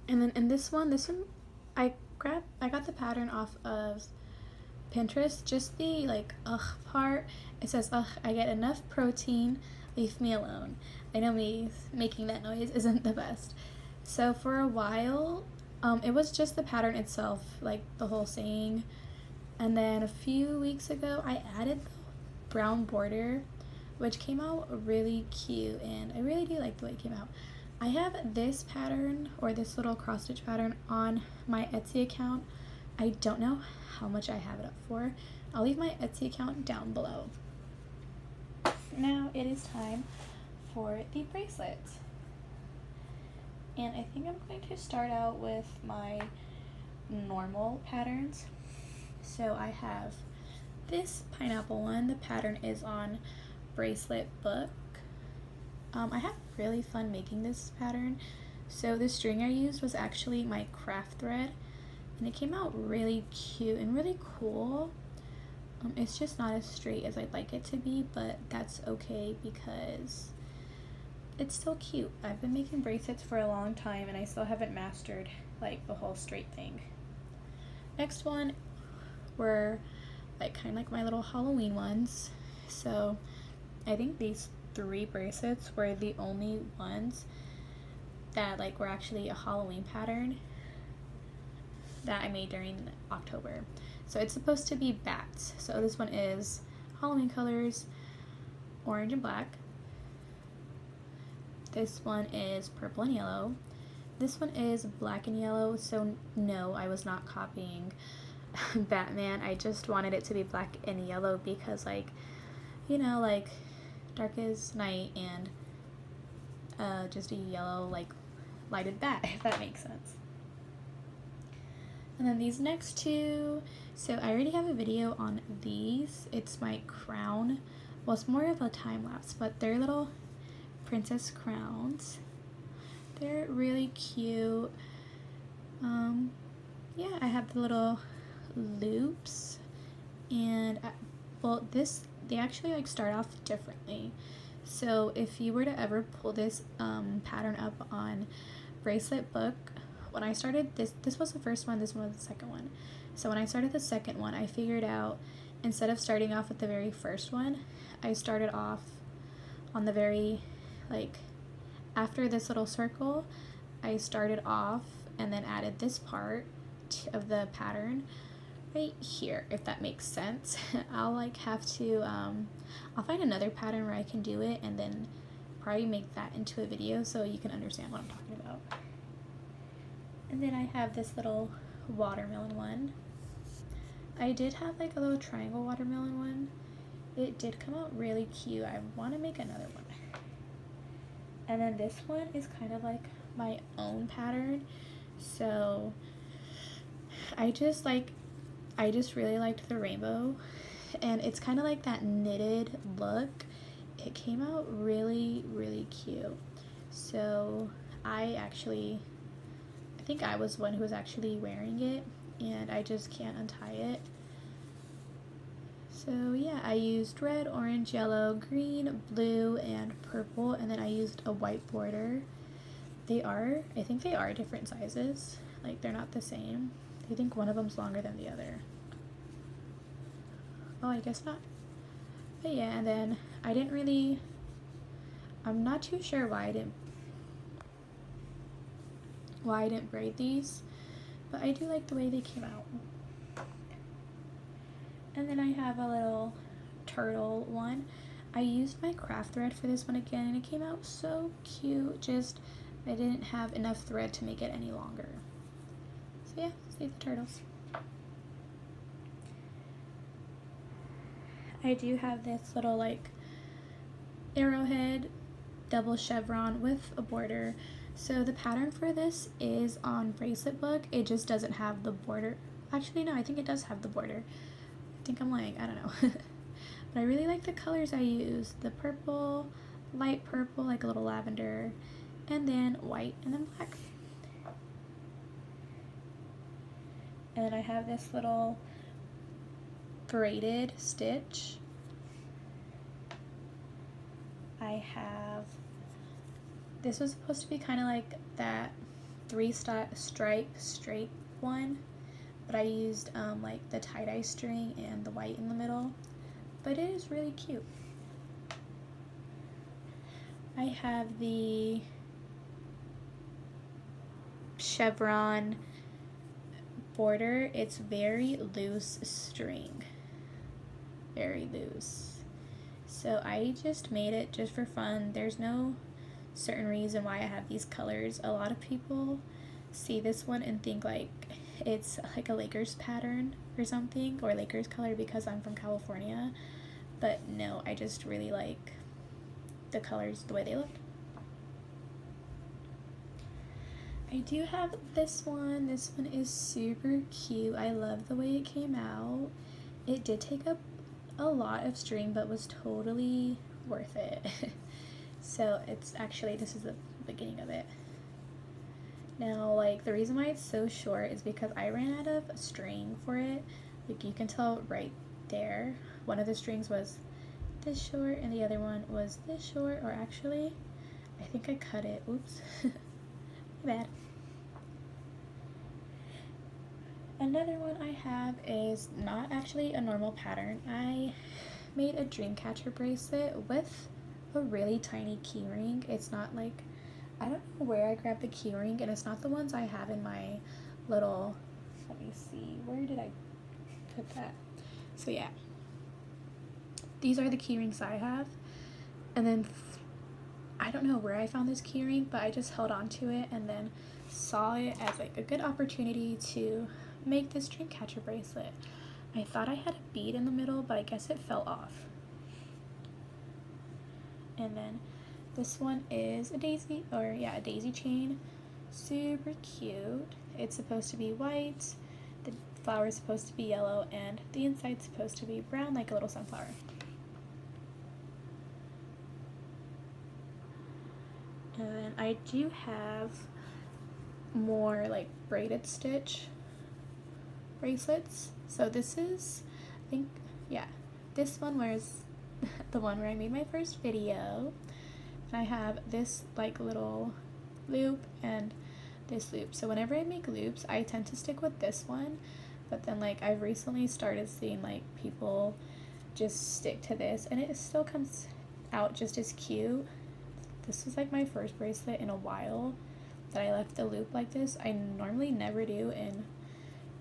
And then in this one I got the pattern off of Pinterest, just the like ugh part. It says, ugh, I get enough protein, leave me alone. I know me making that noise isn't the best. So for a while, it was just the pattern itself, like the whole saying. And then a few weeks ago, I added the brown border, which came out really cute, and I really do like the way it came out. I have this pattern, or this little cross stitch pattern, on my Etsy account. I don't know how much I have it up for. I'll leave my Etsy account down below. Now it is time for the bracelet. And I think I'm going to start out with my normal patterns. So I have this pineapple one. The pattern is on BraceletBook. I had really fun making this pattern. So the string I used was actually my craft thread, and it came out really cute and really cool. It's just not as straight as I'd like it to be, but that's okay because it's still cute. I've been making bracelets for a long time and I still haven't mastered like the whole straight thing. Next one were like kind of like my little Halloween ones. So I think these 3 bracelets were the only ones that like were actually a Halloween pattern that I made during October. So it's supposed to be bats. So this one is Halloween colors, orange and black. This one is purple and yellow. This one is black and yellow. So no, I was not copying Batman. I just wanted it to be black and yellow because like, you know, like dark as night and just a yellow like lighted bat, if that makes sense. And then these next 2, so I already have a video on these. It's my crown. Well, it's more of a time lapse, but they're little princess crowns. They're really cute. Yeah, I have the little loops, and well, they actually like start off differently. So if you were to ever pull this pattern up on BraceletBook, when I started this was the first one, this one was the second one. So when I started the second one, I figured out instead of starting off with the very first one, I started off on the very, like, after this little circle, I started off and then added this part of the pattern right here, if that makes sense. I'll like have to, I'll find another pattern where I can do it and then probably make that into a video so you can understand what I'm talking about. And then I have this little watermelon one. I did have like a little triangle watermelon one. It did come out really cute. I want to make another one. And then this one is kind of like my own pattern. So I just really liked the rainbow, and it's kind of like that knitted look. It came out really, really cute. So I think I was one who was actually wearing it, and I just can't untie it. So yeah, I used red, orange, yellow, green, blue, and purple, and then I used a white border. I think they are different sizes. Like, they're not the same. I think one of them's longer than the other. Oh, I guess not. But yeah, and then I'm not too sure why I didn't braid these, but I do like the way they came out. And then I have a little turtle one. I used my craft thread for this one again, and it came out so cute. Just I didn't have enough thread to make it any longer. So yeah, see the turtles. I do have this little like arrowhead double chevron with a border. So the pattern for this is on BraceletBook. It just doesn't have the border. Actually, no, I think it does have the border. I think I'm lying, I don't know. But I really like the colors I used. The purple, light purple, like a little lavender, and then white, and then black. And then I have this little braided stitch. This was supposed to be kind of like that stripe straight one, but I used like the tie-dye string and the white in the middle, but it is really cute. I have the chevron border. It's very loose string, very loose, so I just made it just for fun. There's no certain reason why I have these colors. A lot of people see this one and think like it's like a Lakers pattern or something, or Lakers color because I'm from California, but no, I just really like the colors the way they look. I do have this one. This one is super cute. I love the way it came out. It did take up a lot of string, but was totally worth it. So it's actually, this is the beginning of it. Now, like, the reason why it's so short is because I ran out of string for it. Like, you can tell right there. One of the strings was this short and the other one was this short, or actually, I think I cut it. Oops. My bad. Another one I have is not actually a normal pattern. I made a dream catcher bracelet with a really tiny key ring. It's not like, I don't know where I grabbed the key ring, and it's not the ones I have in my little, let me see, where did I put that? So yeah, these are the key rings I have, and then I don't know where I found this key ring, but I just held on to it and then saw it as like a good opportunity to make this dream catcher bracelet. I thought I had a bead in the middle, but I guess it fell off. And then this one is a daisy, or yeah, a daisy chain. Super cute. It's supposed to be white, the flower is supposed to be yellow, and the inside's supposed to be brown like a little sunflower. And then I do have more like braided stitch bracelets. So this is, I think, yeah, this one was the one where I made my first video. And I have this like little loop and this loop. So whenever I make loops, I tend to stick with this one, but then like I've recently started seeing like people just stick to this, and it still comes out just as cute. This was like my first bracelet in a while that I left the loop like this. I normally never do and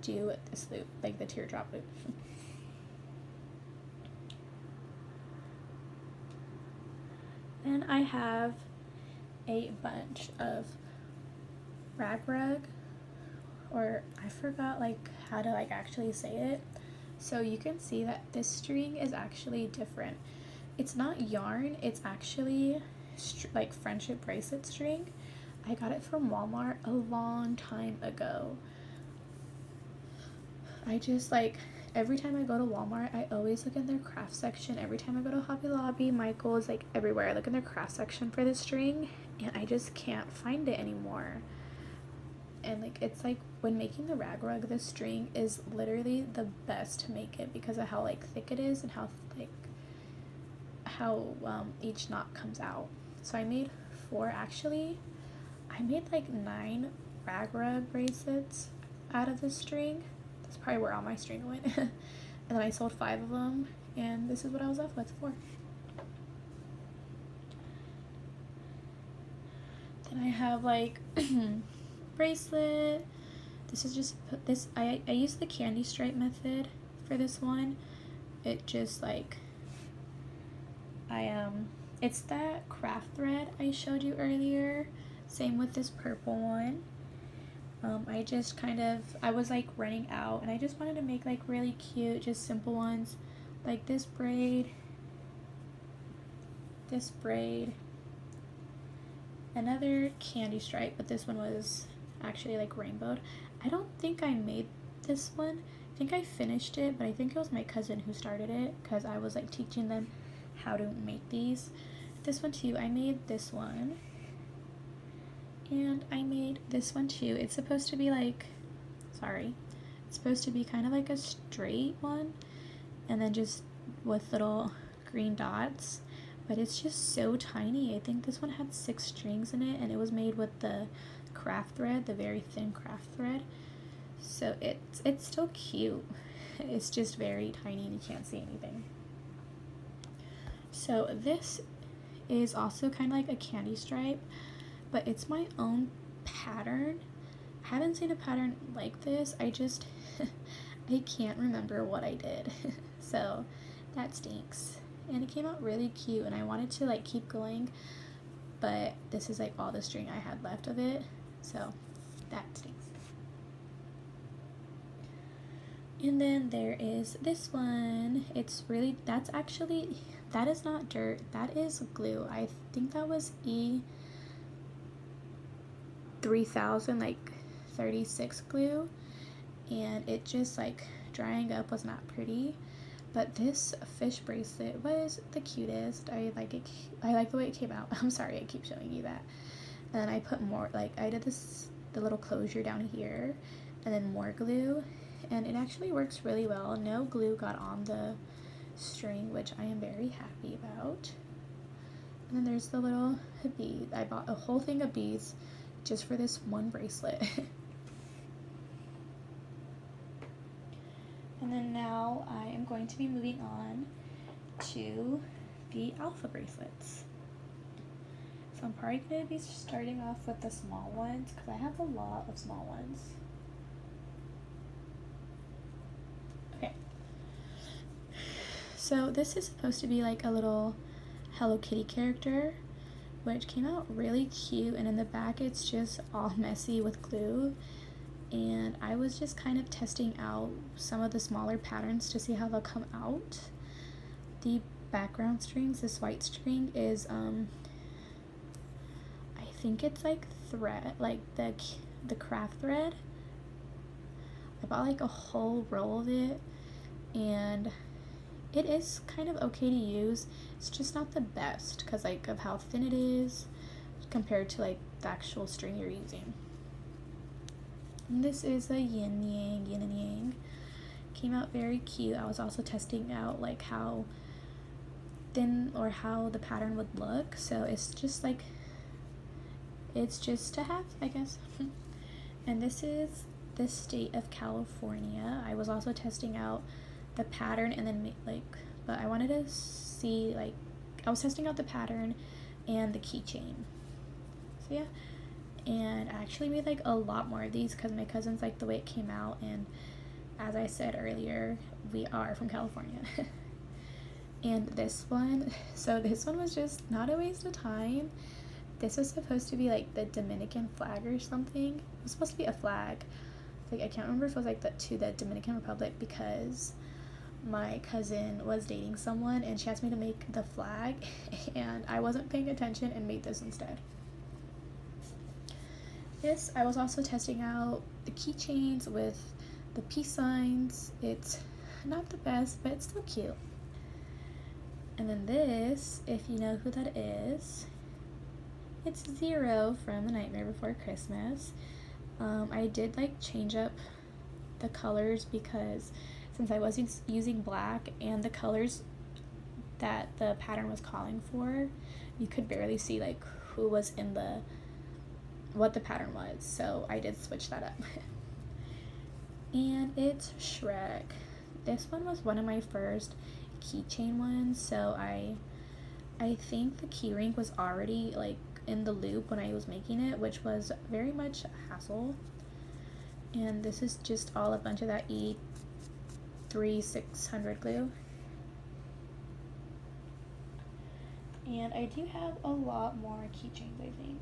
do this loop, like the teardrop loop. Then I have a bunch of rag, or I forgot like how to like actually say it. So you can see that this string is actually different. It's not yarn, it's actually like friendship bracelet string. I got it from Walmart a long time ago. I just like, every time I go to Walmart, I always look in their craft section. Every time I go to Hobby Lobby, Michael's, like everywhere, I look in their craft section for this string, and I just can't find it anymore. And like, it's like when making the rag rug, this string is literally the best to make it because of how like thick it is and how like how each knot comes out. So I made 4, actually. I made like 9 rag rug bracelets out of this string. That's probably where all my string went. And then I sold 5 of them, and this is what I was left with 4. Then I have like bracelet. This is just this. I used the candy stripe method for this one. It just like it's that craft thread I showed you earlier. Same with this purple one. I just I was like running out, and I just wanted to make like really cute, just simple ones, like this braid, another candy stripe, but this one was actually like rainbowed. I don't think I made this one. I think I finished it, but I think it was my cousin who started it because I was like teaching them how to make these. This one too, I made this one. And I made this one too. It's supposed to be like, it's supposed to be kind of like a straight one, and then just with little green dots, but it's just so tiny. I think this one had 6 strings in it, and it was made with the craft thread, the very thin craft thread. So it's still cute. It's just very tiny and you can't see anything. So this is also kind of like a candy stripe, but it's my own pattern. I haven't seen a pattern like this. I just I can't remember what I did. So that stinks. And it came out really cute and I wanted to like keep going, but this is like all the string I had left of it. So that stinks. And then there is this one. It's really, that is not dirt, that is glue. I think that was E3000, like 36 glue, and it just like drying up was not pretty. But this fish bracelet was the cutest. I like it. I like the way it came out. I'm sorry, I keep showing you that. And then I put more, like I did the little closure down here, and then more glue, and it actually works really well. No glue got on the string, which I am very happy about. And then there's the little bead. I bought a whole thing of beads just for this one bracelet. And then now I am going to be moving on to the alpha bracelets. So I'm probably going to be starting off with the small ones because I have a lot of small ones. Okay. So this is supposed to be like a little Hello Kitty character, which came out really cute, and in the back it's just all messy with glue. And I was just kind of testing out some of the smaller patterns to see how they'll come out. The background strings, this white string is I think it's like thread, like the craft thread. I bought like a whole roll of it, and it is kind of okay to use. It's just not the best because like of how thin it is compared to like the actual string you're using. And this is a yin and yang. Came out very cute. I was also testing out like how thin or how the pattern would look. So it's just like, it's just to have, I guess. And this is the state of California. I was also testing out the pattern and then like, but I wanted to see like, I was testing out the pattern and the keychain. So yeah. And I actually made like a lot more of these because my cousins liked the way it came out, and as I said earlier, we are from California. And this one, so this one was just not a waste of time. This was supposed to be like the Dominican flag or something. It was supposed to be a flag. Like I can't remember if it was like to the Dominican Republic, because my cousin was dating someone and she asked me to make the flag and I wasn't paying attention and made this instead. This, I was also testing out the keychains with the peace signs. It's not the best, but it's still cute. And then this, if you know who that is, it's Zero from The Nightmare Before Christmas. I did like change up the colors because since I was using black and the colors that the pattern was calling for, you could barely see like who was in what the pattern was, so I did switch that up. And it's Shrek. This one was one of my first keychain ones, so I think the key ring was already like in the loop when I was making it, which was very much a hassle. And this is just all a bunch of that E3600 glue. And I do have a lot more keychains, I think.